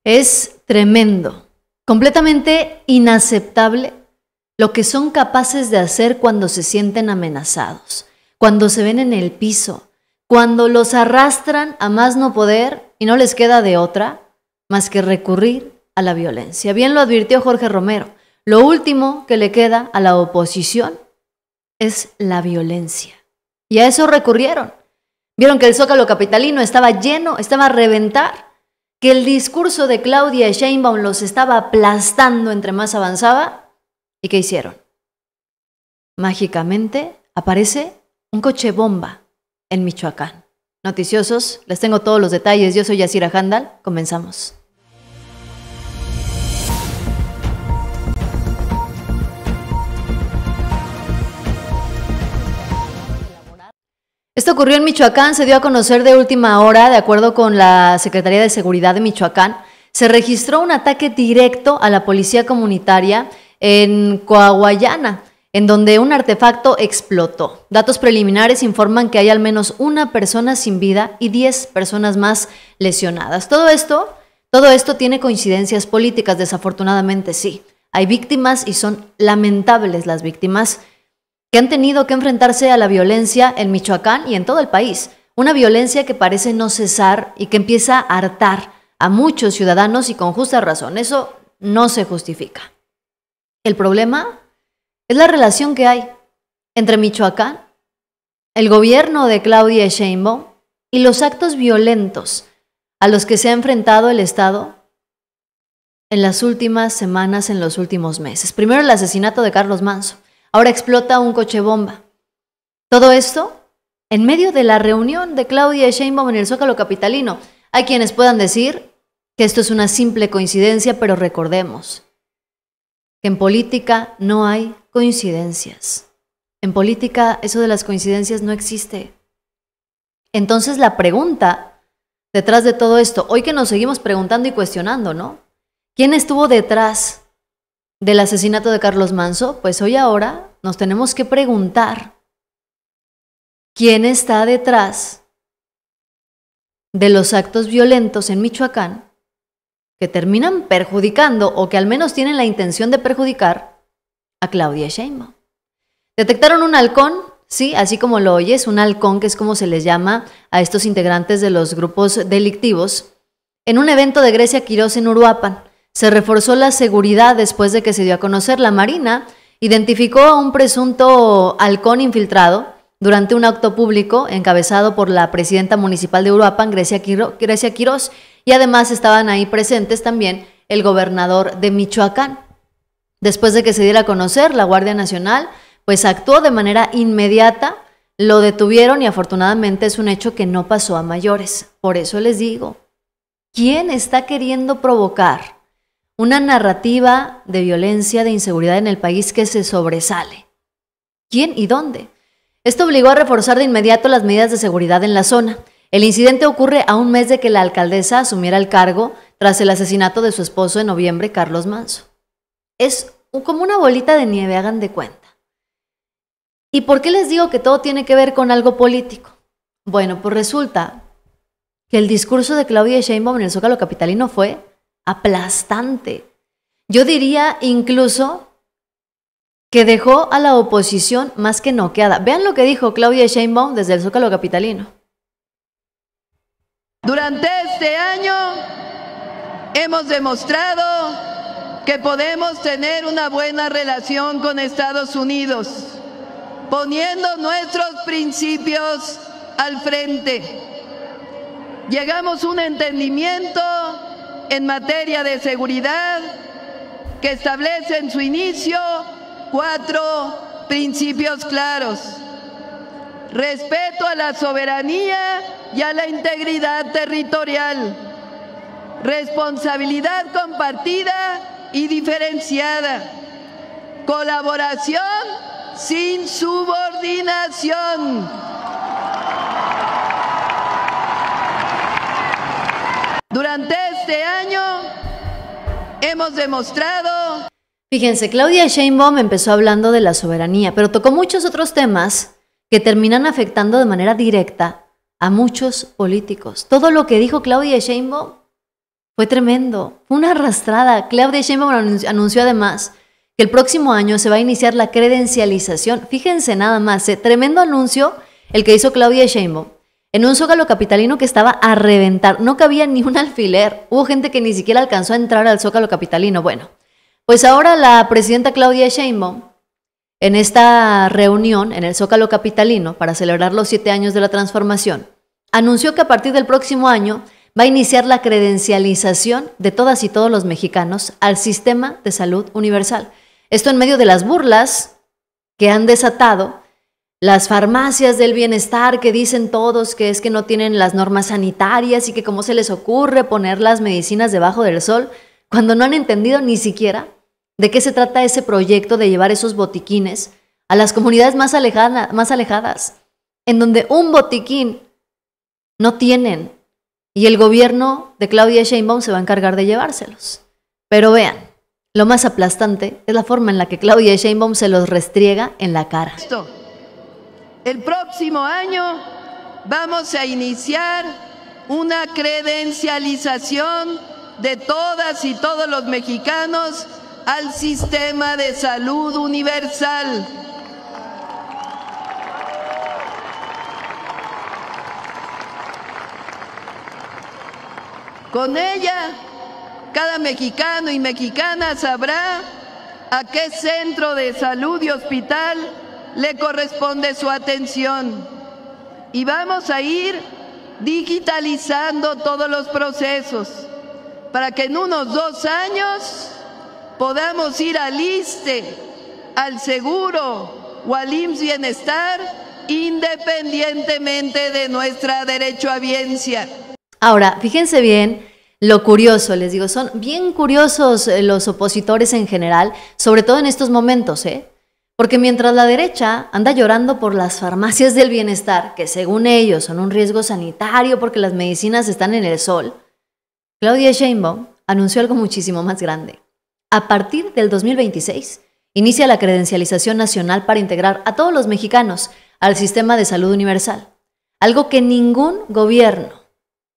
Es tremendo, completamente inaceptable lo que son capaces de hacer cuando se sienten amenazados, cuando se ven en el piso, cuando los arrastran a más no poder y no les queda de otra más que recurrir a la violencia. Bien lo advirtió Jorge Romero, lo último que le queda a la oposición es la violencia. Y a eso recurrieron. Vieron que el Zócalo capitalino estaba lleno, estaba a reventar, que el discurso de Claudia Sheinbaum los estaba aplastando entre más avanzaba. ¿Y qué hicieron? Mágicamente aparece un coche bomba en Michoacán. Noticiosos, les tengo todos los detalles. Yo soy Yasira Handal. Comenzamos. Esto ocurrió en Michoacán, se dio a conocer de última hora, de acuerdo con la Secretaría de Seguridad de Michoacán. Se registró un ataque directo a la policía comunitaria en Coahuayana, en donde un artefacto explotó. Datos preliminares informan que hay al menos una persona sin vida y 10 personas más lesionadas. Todo esto tiene coincidencias políticas, desafortunadamente sí. Hay víctimas y son lamentables las víctimas que han tenido que enfrentarse a la violencia en Michoacán y en todo el país. Una violencia que parece no cesar y que empieza a hartar a muchos ciudadanos y con justa razón. Eso no se justifica. El problema es la relación que hay entre Michoacán, el gobierno de Claudia Sheinbaum y los actos violentos a los que se ha enfrentado el Estado en las últimas semanas, en los últimos meses. Primero el asesinato de Carlos Manzo. Ahora explota un coche bomba. Todo esto en medio de la reunión de Claudia Sheinbaum en el Zócalo capitalino. Hay quienes puedan decir que esto es una simple coincidencia, pero recordemos que en política no hay coincidencias. En política eso de las coincidencias no existe. Entonces la pregunta detrás de todo esto, hoy que nos seguimos preguntando y cuestionando, ¿no? ¿Quién estuvo detrás del asesinato de Carlos Manzo? Pues hoy ahora nos tenemos que preguntar quién está detrás de los actos violentos en Michoacán que terminan perjudicando o que al menos tienen la intención de perjudicar a Claudia Sheinbaum. Detectaron un halcón, sí, así como lo oyes, un halcón que es como se les llama a estos integrantes de los grupos delictivos, en un evento de Grecia Quirós en Uruapan. Se reforzó la seguridad después de que se dio a conocer. La Marina identificó a un presunto halcón infiltrado durante un acto público encabezado por la presidenta municipal de Uruapan, Grecia Quirós, y además estaban ahí presentes también el gobernador de Michoacán. Después de que se diera a conocer, la Guardia Nacional pues actuó de manera inmediata, lo detuvieron y afortunadamente es un hecho que no pasó a mayores. Por eso les digo, ¿quién está queriendo provocar una narrativa de violencia, de inseguridad en el país que se sobresale? ¿Quién y dónde? Esto obligó a reforzar de inmediato las medidas de seguridad en la zona. El incidente ocurre a un mes de que la alcaldesa asumiera el cargo tras el asesinato de su esposo en noviembre, Carlos Manzo. Es como una bolita de nieve, hagan de cuenta. ¿Y por qué les digo que todo tiene que ver con algo político? Bueno, pues resulta que el discurso de Claudia Sheinbaum en el Zócalo capitalino fue aplastante. Yo diría incluso que dejó a la oposición más que noqueada. Vean lo que dijo Claudia Sheinbaum desde el Zócalo capitalino. Durante este año hemos demostrado que podemos tener una buena relación con Estados Unidos, poniendo nuestros principios al frente. Llegamos a un entendimiento en materia de seguridad que establece en su inicio 4 principios claros: respeto a la soberanía y a la integridad territorial, responsabilidad compartida y diferenciada, colaboración sin subordinación. Durante este año hemos demostrado... Fíjense, Claudia Sheinbaum empezó hablando de la soberanía, pero tocó muchos otros temas que terminan afectando de manera directa a muchos políticos. Todo lo que dijo Claudia Sheinbaum Fue tremendo, fue una arrastrada. Claudia Sheinbaum anunció además que el próximo año se va a iniciar la credencialización. Fíjense nada más, tremendo anuncio el que hizo Claudia Sheinbaum en un Zócalo capitalino que estaba a reventar. No cabía ni un alfiler. Hubo gente que ni siquiera alcanzó a entrar al Zócalo capitalino. Bueno, pues ahora la presidenta Claudia Sheinbaum, en esta reunión en el Zócalo capitalino para celebrar los 7 años de la transformación, anunció que a partir del próximo año va a iniciar la credencialización de todas y todos los mexicanos al sistema de salud universal. Esto en medio de las burlas que han desatado las farmacias del bienestar, que dicen todos que es que no tienen las normas sanitarias y que cómo se les ocurre poner las medicinas debajo del sol, cuando no han entendido ni siquiera de qué se trata ese proyecto de llevar esos botiquines a las comunidades más alejadas, en donde un botiquín no tienen, y el gobierno de Claudia Sheinbaum se va a encargar de llevárselos. Pero vean, lo más aplastante es la forma en la que Claudia Sheinbaum se los restriega en la cara. El próximo año vamos a iniciar una credencialización de todas y todos los mexicanos al sistema de salud universal. Con ella, cada mexicano y mexicana sabrá a qué centro de salud y hospital le corresponde su atención. Y vamos a ir digitalizando todos los procesos para que en unos 2 años podamos ir al ISSSTE, al Seguro o al IMSS Bienestar, independientemente de nuestra derechohabiencia. Ahora, fíjense bien lo curioso, les digo, son bien curiosos los opositores en general, sobre todo en estos momentos, porque mientras la derecha anda llorando por las farmacias del bienestar, que según ellos son un riesgo sanitario porque las medicinas están en el sol, Claudia Sheinbaum anunció algo muchísimo más grande. A partir del 2026, inicia la credencialización nacional para integrar a todos los mexicanos al sistema de salud universal, algo que ningún gobierno,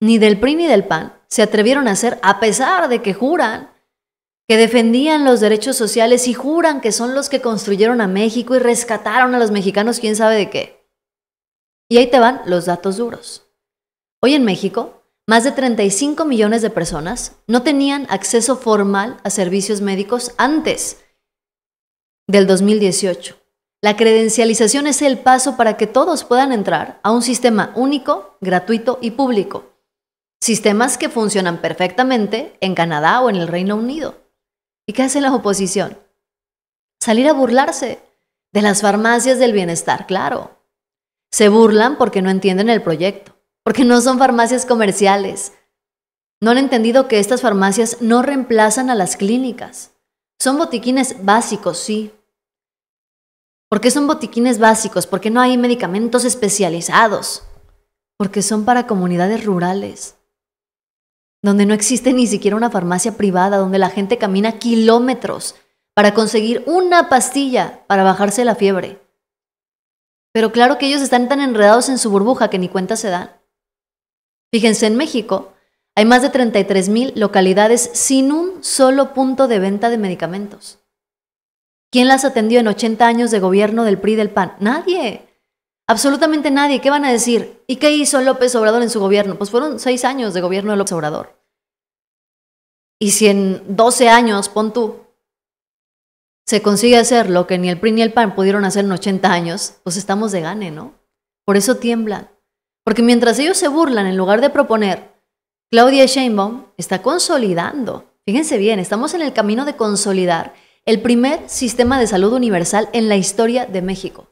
ni del PRI ni del PAN, se atrevieron a hacer, a pesar de que juran que defendían los derechos sociales y juran que son los que construyeron a México y rescataron a los mexicanos quién sabe de qué. Y ahí te van los datos duros. Hoy en México, más de 35 millones de personas no tenían acceso formal a servicios médicos antes del 2018. La credencialización es el paso para que todos puedan entrar a un sistema único, gratuito y público. Sistemas que funcionan perfectamente en Canadá o en el Reino Unido. ¿Y qué hace la oposición? Salir a burlarse de las farmacias del bienestar, claro. Se burlan porque no entienden el proyecto, porque no son farmacias comerciales. No han entendido que estas farmacias no reemplazan a las clínicas. Son botiquines básicos, sí. ¿Por qué son botiquines básicos? Porque no hay medicamentos especializados. Porque son para comunidades rurales, donde no existe ni siquiera una farmacia privada, donde la gente camina kilómetros para conseguir una pastilla para bajarse la fiebre. Pero claro que ellos están tan enredados en su burbuja que ni cuenta se dan. Fíjense, en México hay más de 33,000 localidades sin un solo punto de venta de medicamentos. ¿Quién las atendió en 80 años de gobierno del PRI y del PAN? Nadie. Absolutamente nadie. ¿Qué van a decir? ¿Y qué hizo López Obrador en su gobierno? Pues fueron 6 años de gobierno de López Obrador. Y si en 12 años, pon tú, se consigue hacer lo que ni el PRI ni el PAN pudieron hacer en 80 años, pues estamos de gane, ¿no? Por eso tiemblan. Porque mientras ellos se burlan en lugar de proponer, Claudia Sheinbaum está consolidando. Fíjense bien, estamos en el camino de consolidar el primer sistema de salud universal en la historia de México.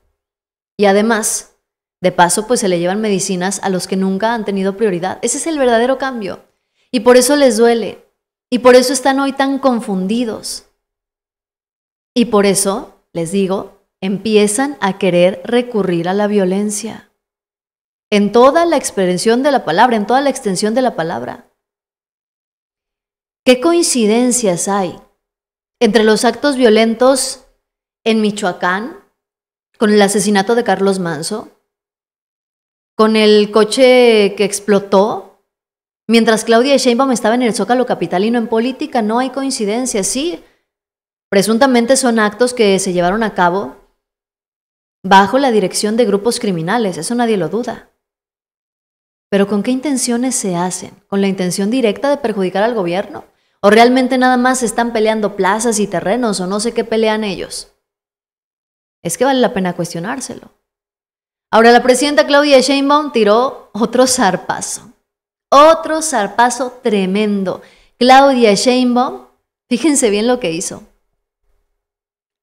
Y además, de paso, pues se le llevan medicinas a los que nunca han tenido prioridad. Ese es el verdadero cambio. Y por eso les duele. Y por eso están hoy tan confundidos. Y por eso, les digo, empiezan a querer recurrir a la violencia. En toda la expresión de la palabra, en toda la extensión de la palabra. ¿Qué coincidencias hay entre los actos violentos en Michoacán, con el asesinato de Carlos Manzo, con el coche que explotó Mientras Claudia Sheinbaum estaba en el Zócalo capitalino. En política no hay coincidencias, sí. Presuntamente son actos que se llevaron a cabo bajo la dirección de grupos criminales, eso nadie lo duda. Pero ¿con qué intenciones se hacen? ¿Con la intención directa de perjudicar al gobierno? ¿O realmente nada más están peleando plazas y terrenos o no sé qué pelean ellos? Es que vale la pena cuestionárselo. Ahora, la presidenta Claudia Sheinbaum tiró otro zarpazo tremendo. Claudia Sheinbaum, fíjense bien lo que hizo.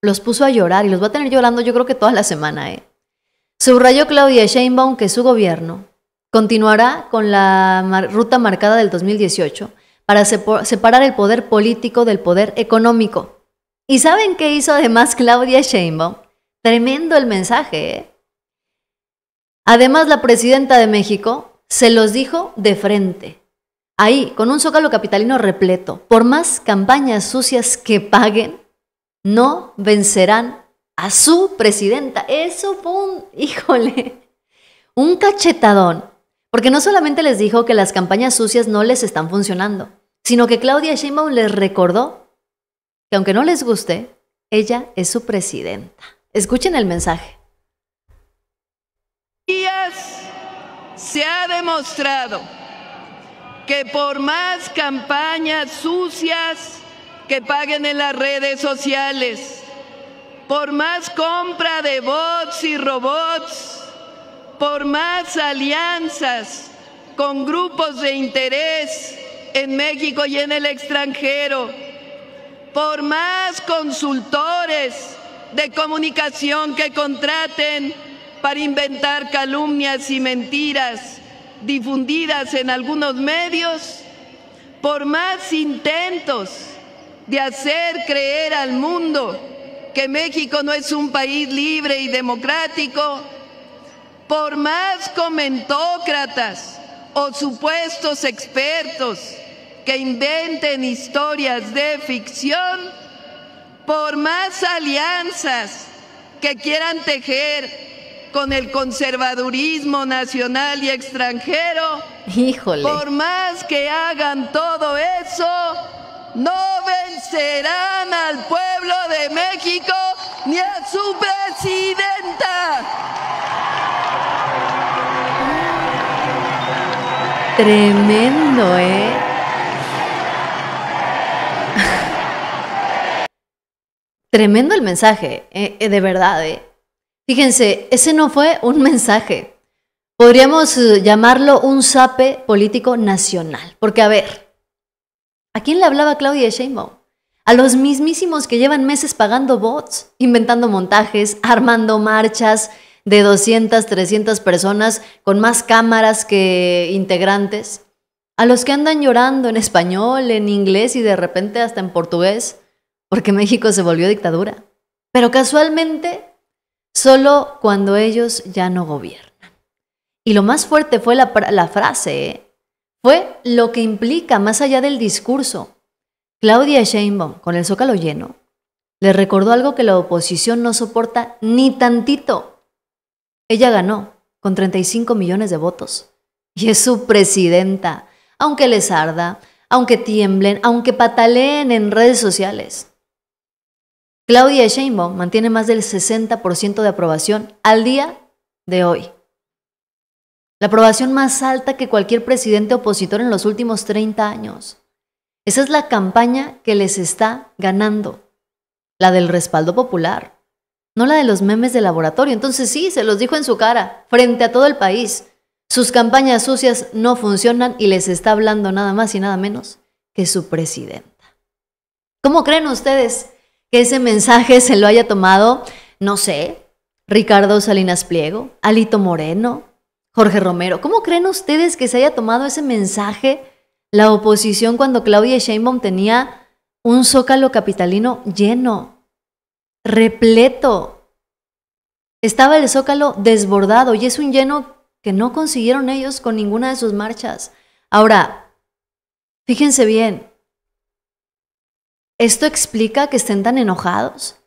Los puso a llorar y los va a tener llorando yo creo que toda la semana. Subrayó Claudia Sheinbaum que su gobierno continuará con la ruta marcada del 2018 para separar el poder político del poder económico. ¿Y saben qué hizo además Claudia Sheinbaum? Tremendo el mensaje, Además, la presidenta de México se los dijo de frente. Ahí, con un Zócalo capitalino repleto, por más campañas sucias que paguen, no vencerán a su presidenta. Eso fue un cachetadón. Porque no solamente les dijo que las campañas sucias no les están funcionando, sino que Claudia Sheinbaum les recordó que aunque no les guste, ella es su presidenta. Escuchen el mensaje. Se ha demostrado que por más campañas sucias que paguen en las redes sociales, por más compra de bots y robots, por más alianzas con grupos de interés en México y en el extranjero, por más consultores de comunicación que contraten para inventar calumnias y mentiras difundidas en algunos medios, por más intentos de hacer creer al mundo que México no es un país libre y democrático, por más comentócratas o supuestos expertos que inventen historias de ficción, por más alianzas que quieran tejer con el conservadurismo nacional y extranjero, por más que hagan todo eso, no vencerán al pueblo de México ni a su presidenta. Tremendo, Tremendo el mensaje, de verdad, Fíjense, ese no fue un mensaje. Podríamos llamarlo un zape político nacional. Porque, a ver, ¿a quién le hablaba Claudia Sheinbaum? A los mismísimos que llevan meses pagando bots, inventando montajes, armando marchas de 200, 300 personas con más cámaras que integrantes. A los que andan llorando en español, en inglés y de repente hasta en portugués, porque México se volvió dictadura. Pero casualmente, solo cuando ellos ya no gobiernan. Y lo más fuerte fue la frase, fue lo que implica más allá del discurso. Claudia Sheinbaum, con el Zócalo lleno, le recordó algo que la oposición no soporta ni tantito. Ella ganó con 35 millones de votos y es su presidenta, aunque les arda, aunque tiemblen, aunque pataleen en redes sociales. Claudia Sheinbaum mantiene más del 60% de aprobación al día de hoy. La aprobación más alta que cualquier presidente opositor en los últimos 30 años. Esa es la campaña que les está ganando. La del respaldo popular, no la de los memes de laboratorio. Entonces sí, se los dijo en su cara, frente a todo el país. Sus campañas sucias no funcionan y les está hablando nada más y nada menos que su presidenta. ¿Cómo creen ustedes que ese mensaje se lo haya tomado, no sé, Ricardo Salinas Pliego, Alito Moreno, Jorge Romero? ¿Cómo creen ustedes que se haya tomado ese mensaje la oposición cuando Claudia Sheinbaum tenía un Zócalo capitalino lleno, repleto? Estaba el Zócalo desbordado y es un lleno que no consiguieron ellos con ninguna de sus marchas. Ahora, fíjense bien, ¿esto explica que estén tan enojados?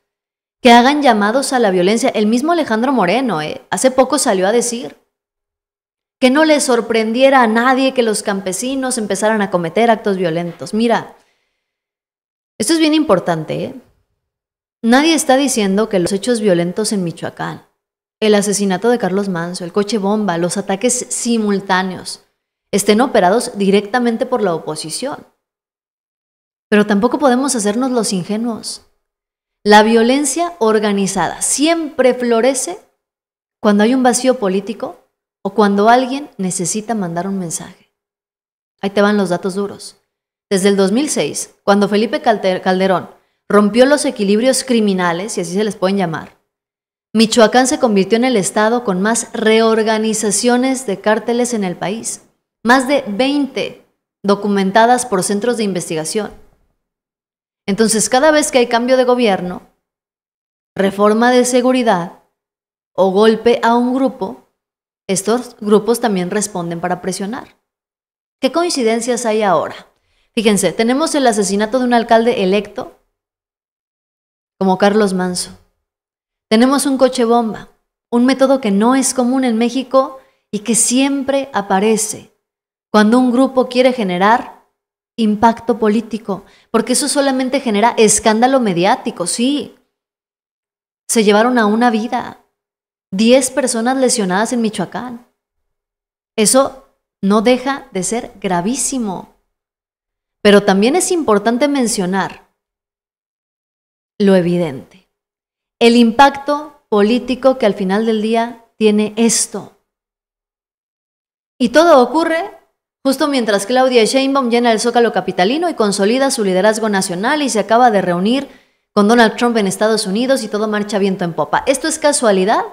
Que hagan llamados a la violencia. El mismo Alejandro Moreno, hace poco salió a decir que no le sorprendiera a nadie que los campesinos empezaran a cometer actos violentos. Mira, esto es bien importante, ¿eh? Nadie está diciendo que los hechos violentos en Michoacán, el asesinato de Carlos Manzo, el coche bomba, los ataques simultáneos, estén operados directamente por la oposición. Pero tampoco podemos hacernos los ingenuos. La violencia organizada siempre florece cuando hay un vacío político o cuando alguien necesita mandar un mensaje. Ahí te van los datos duros. Desde el 2006, cuando Felipe Calderón rompió los equilibrios criminales, si así se les pueden llamar, Michoacán se convirtió en el estado con más reorganizaciones de cárteles en el país. Más de 20 documentadas por centros de investigación. Entonces, cada vez que hay cambio de gobierno, reforma de seguridad o golpe a un grupo, estos grupos también responden para presionar. ¿Qué coincidencias hay ahora? Fíjense, tenemos el asesinato de un alcalde electo como Carlos Manzo. Tenemos un coche bomba, un método que no es común en México y que siempre aparece cuando un grupo quiere generar impacto político, porque eso solamente genera escándalo mediático, sí. Se llevaron a una vida, 10 personas lesionadas en Michoacán. Eso no deja de ser gravísimo. Pero también es importante mencionar lo evidente, el impacto político que al final del día tiene esto. Y todo ocurre justo mientras Claudia Sheinbaum llena el Zócalo capitalino y consolida su liderazgo nacional y se acaba de reunir con Donald Trump en Estados Unidos y todo marcha viento en popa. ¿Esto es casualidad?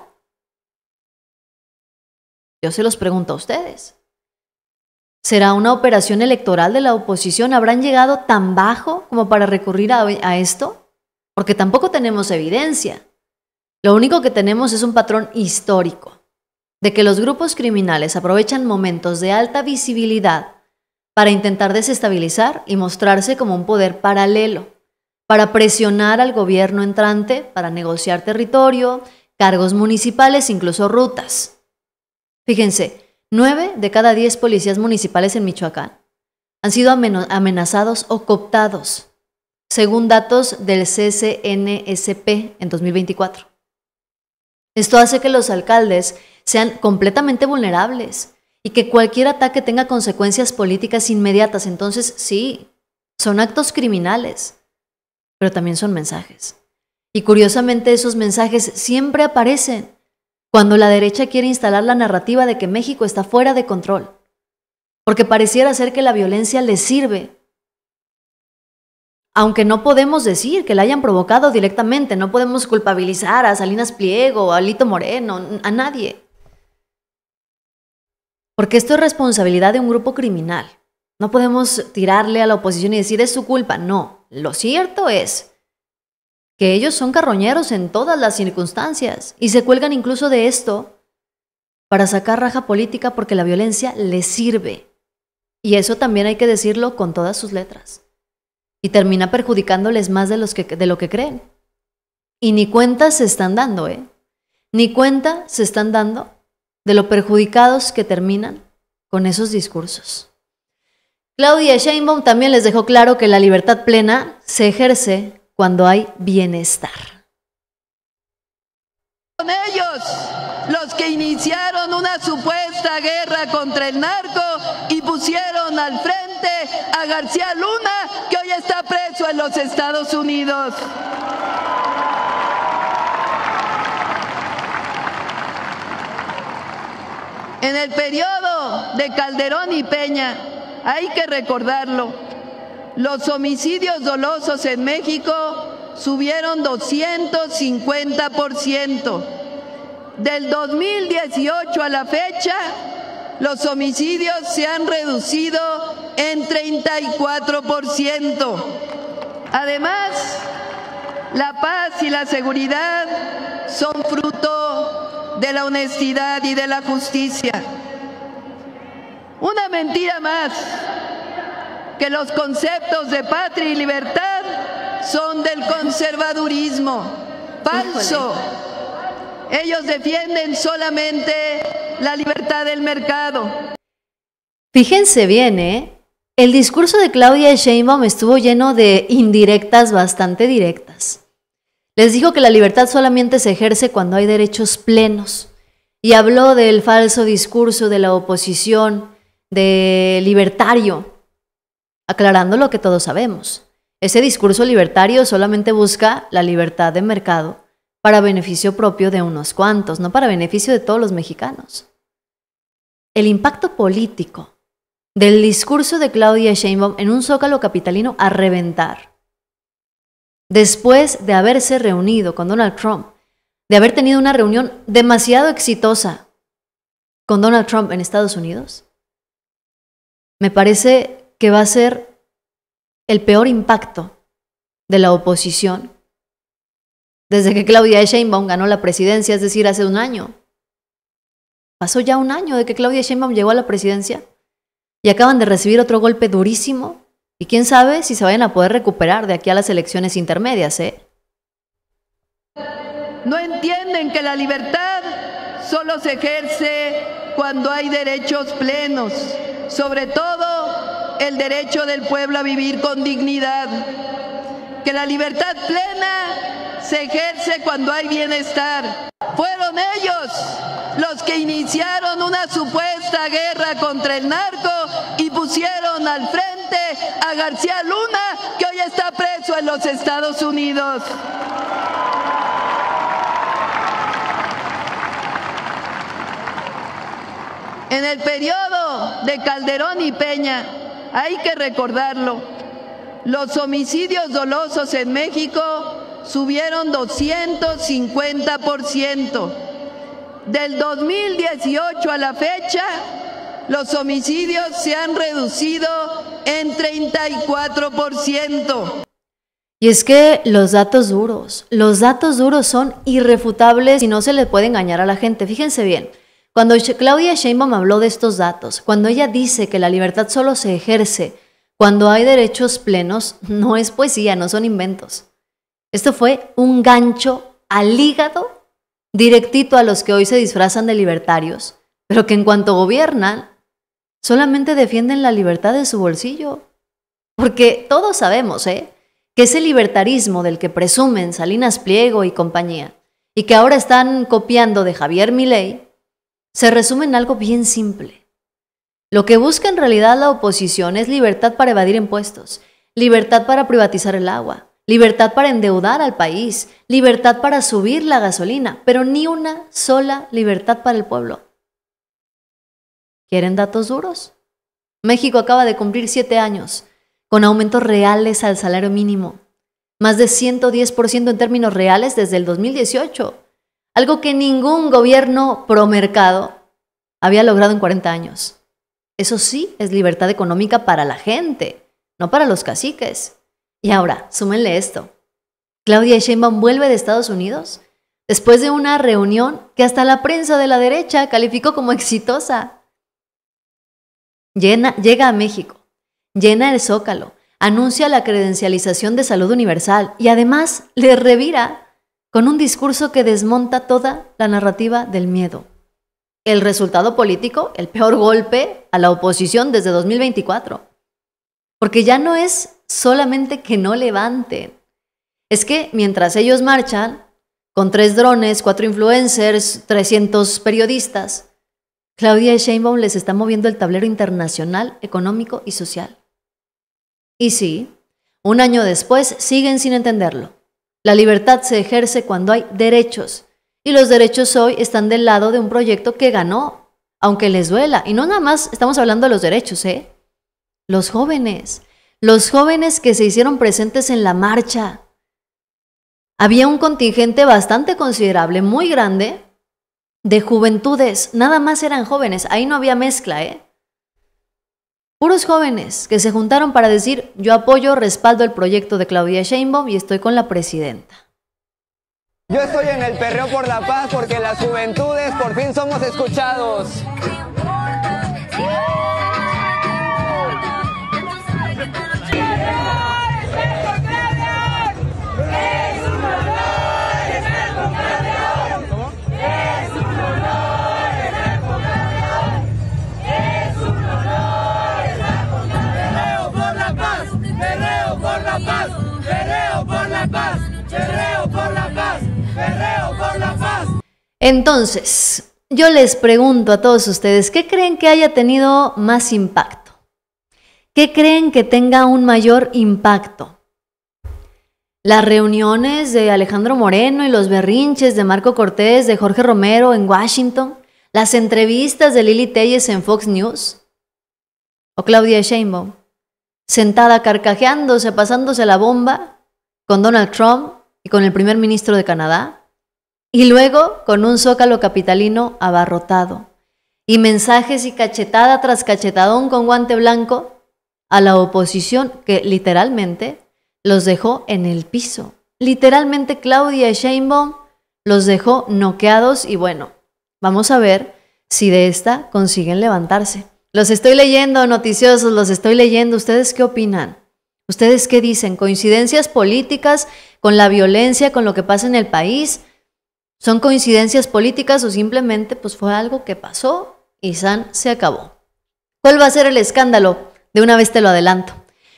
Yo se los pregunto a ustedes. ¿Será una operación electoral de la oposición? ¿Habrán llegado tan bajo como para recurrir a esto? Porque tampoco tenemos evidencia. Lo único que tenemos es un patrón histórico de que los grupos criminales aprovechan momentos de alta visibilidad para intentar desestabilizar y mostrarse como un poder paralelo, para presionar al gobierno entrante, para negociar territorio, cargos municipales, incluso rutas. Fíjense, 9 de cada 10 policías municipales en Michoacán han sido amenazados o cooptados, según datos del CCNSP en 2024. Esto hace que los alcaldes sean completamente vulnerables y que cualquier ataque tenga consecuencias políticas inmediatas. Entonces, sí, son actos criminales, pero también son mensajes. Y curiosamente esos mensajes siempre aparecen cuando la derecha quiere instalar la narrativa de que México está fuera de control, porque pareciera ser que la violencia les sirve. Aunque no podemos decir que la hayan provocado directamente, no podemos culpabilizar a Salinas Pliego, a Alito Moreno, a nadie. Porque esto es responsabilidad de un grupo criminal. No podemos tirarle a la oposición y decir es su culpa. No, lo cierto es que ellos son carroñeros en todas las circunstancias y se cuelgan incluso de esto para sacar raja política porque la violencia les sirve. Y eso también hay que decirlo con todas sus letras. Y termina perjudicándoles más de lo que creen. Y ni cuenta se están dando, ¿eh? Ni cuenta se están dando de lo perjudicados que terminan con esos discursos. Claudia Sheinbaum también les dejó claro que la libertad plena se ejerce cuando hay bienestar. Son ellos los que iniciaron una supuesta guerra contra el narco y pusieron al frente a García Luna, que hoy está preso en los Estados Unidos. En el periodo de Calderón y Peña, hay que recordarlo, los homicidios dolosos en México subieron 250%. Del 2018 a la fecha, los homicidios se han reducido en 34%. Además, la paz y la seguridad son fruto de la honestidad y de la justicia. Una mentira más, que los conceptos de patria y libertad son del conservadurismo. Falso. Ellos defienden solamente la libertad del mercado. Fíjense bien, el discurso de Claudia Sheinbaum estuvo lleno de indirectas bastante directas. Les dijo que la libertad solamente se ejerce cuando hay derechos plenos. Y habló del falso discurso de la oposición, de libertario, aclarando lo que todos sabemos. Ese discurso libertario solamente busca la libertad de mercado para beneficio propio de unos cuantos, no para beneficio de todos los mexicanos. El impacto político del discurso de Claudia Sheinbaum en un zócalo capitalino a reventar, después de haberse reunido con Donald Trump, de haber tenido una reunión demasiado exitosa con Donald Trump en Estados Unidos, me parece que va a ser el peor impacto de la oposición desde que Claudia Sheinbaum ganó la presidencia, es decir, hace un año. Pasó ya un año de que Claudia Sheinbaum llegó a la presidencia y acaban de recibir otro golpe durísimo y quién sabe si se vayan a poder recuperar de aquí a las elecciones intermedias, No entienden que la libertad solo se ejerce cuando hay derechos plenos, sobre todo el derecho del pueblo a vivir con dignidad. Que la libertad plena se ejerce cuando hay bienestar. Fueron ellos los que iniciaron una supuesta guerra contra el narco y pusieron al frente a García Luna, que hoy está preso en los Estados Unidos. En el periodo de Calderón y Peña, hay que recordarlo, los homicidios dolosos en México subieron 250%. Del 2018 a la fecha, los homicidios se han reducido en 34%. Y es que los datos duros son irrefutables y no se le puede engañar a la gente. Fíjense bien. Cuando Claudia Sheinbaum habló de estos datos, cuando ella dice que la libertad solo se ejerce cuando hay derechos plenos, no es poesía, no son inventos. Esto fue un gancho al hígado directito a los que hoy se disfrazan de libertarios, pero que en cuanto gobiernan, solamente defienden la libertad de su bolsillo. Porque todos sabemos, que ese libertarismo del que presumen Salinas Pliego y compañía, y que ahora están copiando de Javier Milei, se resume en algo bien simple. Lo que busca en realidad la oposición es libertad para evadir impuestos, libertad para privatizar el agua, libertad para endeudar al país, libertad para subir la gasolina, pero ni una sola libertad para el pueblo. ¿Quieren datos duros? México acaba de cumplir 7 años con aumentos reales al salario mínimo, más de 110% en términos reales desde el 2018. Algo que ningún gobierno promercado había logrado en 40 años. Eso sí es libertad económica para la gente, no para los caciques. Y ahora, súmenle esto. Claudia Sheinbaum vuelve de Estados Unidos después de una reunión que hasta la prensa de la derecha calificó como exitosa. Llega a México, llena el Zócalo, anuncia la credencialización de salud universal y además le revira con un discurso que desmonta toda la narrativa del miedo. El resultado político, el peor golpe a la oposición desde 2024. Porque ya no es solamente que no levanten. Es que mientras ellos marchan, con 3 drones, 4 influencers, 300 periodistas, Claudia Sheinbaum les está moviendo el tablero internacional, económico y social. Y sí, un año después siguen sin entenderlo. La libertad se ejerce cuando hay derechos, y los derechos hoy están del lado de un proyecto que ganó, aunque les duela. Y no nada más estamos hablando de los derechos, Los jóvenes que se hicieron presentes en la marcha. Había un contingente bastante considerable, muy grande, de juventudes. Nada más eran jóvenes, ahí no había mezcla, Puros jóvenes que se juntaron para decir, yo apoyo, respaldo el proyecto de Claudia Sheinbaum y estoy con la presidenta. Yo estoy en el perreo por la paz porque las juventudes por fin somos escuchados. Entonces, yo les pregunto a todos ustedes, ¿qué creen que haya tenido más impacto? ¿Qué creen que tenga un mayor impacto? ¿Las reuniones de Alejandro Moreno y los berrinches de Marco Cortés, de Jorge Romero en Washington? ¿Las entrevistas de Lili Téllez en Fox News? ¿O Claudia Sheinbaum, sentada carcajeándose, pasándose la bomba con Donald Trump y con el primer ministro de Canadá? Y luego con un zócalo capitalino abarrotado y mensajes y cachetada tras cachetadón con guante blanco a la oposición que literalmente los dejó en el piso. Literalmente Claudia Sheinbaum los dejó noqueados y bueno, vamos a ver si de esta consiguen levantarse. Los estoy leyendo, noticiosos, los estoy leyendo. ¿Ustedes qué opinan? ¿Ustedes qué dicen? ¿Coincidencias políticas con la violencia, con lo que pasa en el país? ¿Son coincidencias políticas o simplemente pues fue algo que pasó y se acabó? ¿Cuál va a ser el escándalo? De una vez te lo adelanto.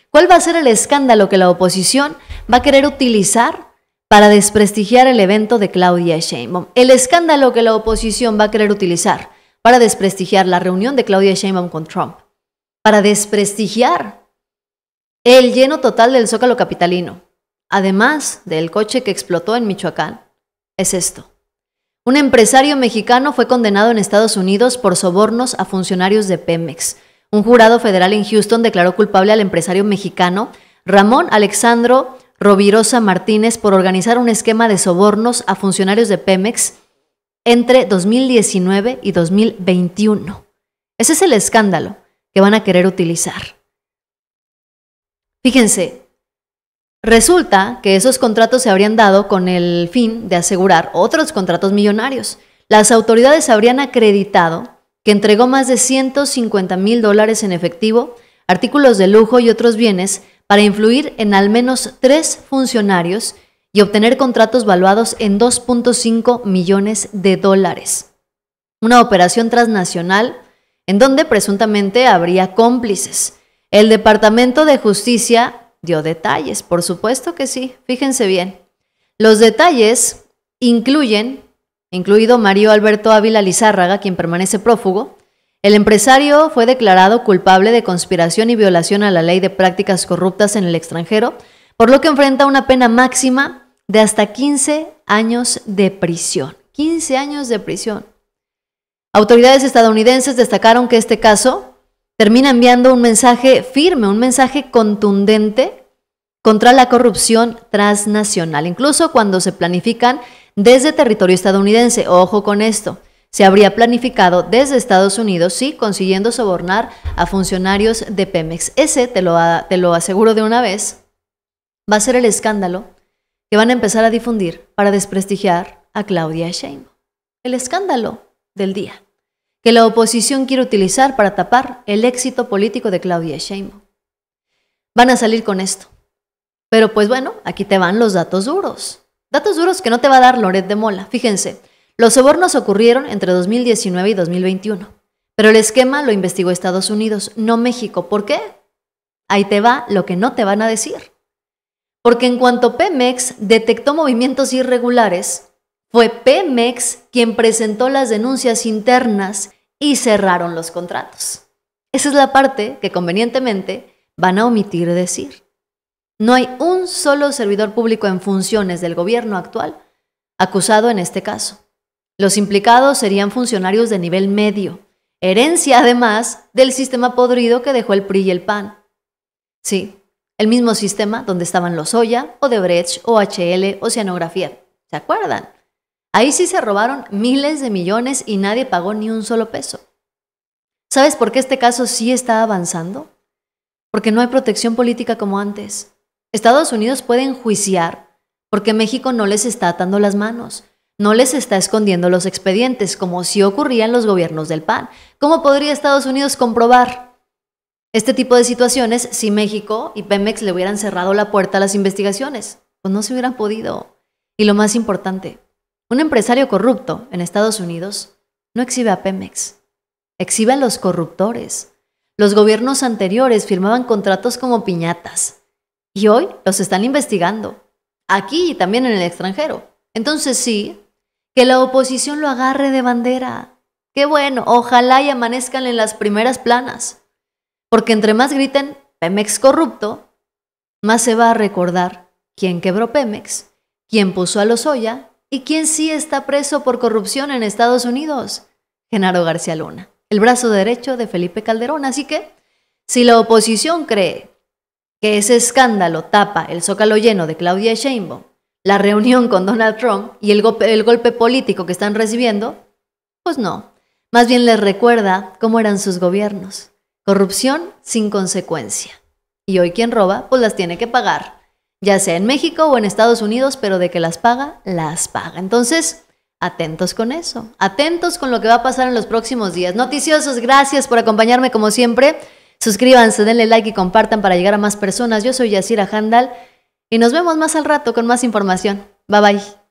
¿Cuál va a ser el escándalo que la oposición va a querer utilizar para desprestigiar el evento de Claudia Sheinbaum? El escándalo que la oposición va a querer utilizar para desprestigiar la reunión de Claudia Sheinbaum con Trump, para desprestigiar el lleno total del Zócalo capitalino, además del coche que explotó en Michoacán, es esto. Un empresario mexicano fue condenado en Estados Unidos por sobornos a funcionarios de Pemex. Un jurado federal en Houston declaró culpable al empresario mexicano Ramón Alexandro Rovirosa Martínez por organizar un esquema de sobornos a funcionarios de Pemex entre 2019 y 2021. Ese es el escándalo que van a querer utilizar. Fíjense, resulta que esos contratos se habrían dado con el fin de asegurar otros contratos millonarios. Las autoridades habrían acreditado que entregó más de $150,000 en efectivo, artículos de lujo y otros bienes para influir en al menos 3 funcionarios y obtener contratos valuados en $2.5 millones. Una operación transnacional en donde presuntamente habría cómplices. El Departamento de Justicia dio detalles, por supuesto que sí, fíjense bien. Los detalles incluido Mario Alberto Ávila Lizárraga, quien permanece prófugo. El empresario fue declarado culpable de conspiración y violación a la ley de prácticas corruptas en el extranjero, por lo que enfrenta una pena máxima de hasta 15 años de prisión. 15 años de prisión. Autoridades estadounidenses destacaron que este caso termina enviando un mensaje firme, un mensaje contundente contra la corrupción transnacional, incluso cuando se planifican desde territorio estadounidense. Ojo con esto, se habría planificado desde Estados Unidos, sí, consiguiendo sobornar a funcionarios de Pemex. Ese, te lo aseguro de una vez, va a ser el escándalo que van a empezar a difundir para desprestigiar a Claudia Sheinbaum. El escándalo del día que la oposición quiere utilizar para tapar el éxito político de Claudia Sheinbaum. Van a salir con esto. Pero pues bueno, aquí te van los datos duros. Datos duros que no te va a dar Loret de Mola. Fíjense, los sobornos ocurrieron entre 2019 y 2021, pero el esquema lo investigó Estados Unidos, no México. ¿Por qué? Ahí te va lo que no te van a decir. Porque en cuanto Pemex detectó movimientos irregulares, fue Pemex quien presentó las denuncias internas y cerraron los contratos. Esa es la parte que convenientemente van a omitir decir. No hay un solo servidor público en funciones del gobierno actual acusado en este caso. Los implicados serían funcionarios de nivel medio, herencia además del sistema podrido que dejó el PRI y el PAN. Sí, el mismo sistema donde estaban Lozoya, Odebrecht, OHL, Oceanografía. ¿Se acuerdan? Ahí sí se robaron miles de millones y nadie pagó ni un solo peso. ¿Sabes por qué este caso sí está avanzando? Porque no hay protección política como antes. Estados Unidos puede enjuiciar porque México no les está atando las manos, no les está escondiendo los expedientes, como si ocurría en los gobiernos del PAN. ¿Cómo podría Estados Unidos comprobar este tipo de situaciones si México y Pemex le hubieran cerrado la puerta a las investigaciones? Pues no se hubieran podido. Y lo más importante, un empresario corrupto en Estados Unidos no exhibe a Pemex, exhibe a los corruptores. Los gobiernos anteriores firmaban contratos como piñatas y hoy los están investigando, aquí y también en el extranjero. Entonces sí, que la oposición lo agarre de bandera. Qué bueno, ojalá y amanezcan en las primeras planas, porque entre más griten Pemex corrupto, más se va a recordar quién quebró Pemex, quién puso a Lozoya y quién sí está preso por corrupción en Estados Unidos, Genaro García Luna, el brazo derecho de Felipe Calderón. Así que, si la oposición cree que ese escándalo tapa el zócalo lleno de Claudia Sheinbaum, la reunión con Donald Trump y el golpe político que están recibiendo, pues no. Más bien les recuerda cómo eran sus gobiernos. Corrupción sin consecuencia. Y hoy quien roba, pues las tiene que pagar. Ya sea en México o en Estados Unidos, pero de que las paga, las paga. Entonces, atentos con eso. Atentos con lo que va a pasar en los próximos días. Noticiosos, gracias por acompañarme como siempre. Suscríbanse, denle like y compartan para llegar a más personas. Yo soy Yasira Handal y nos vemos más al rato con más información. Bye bye.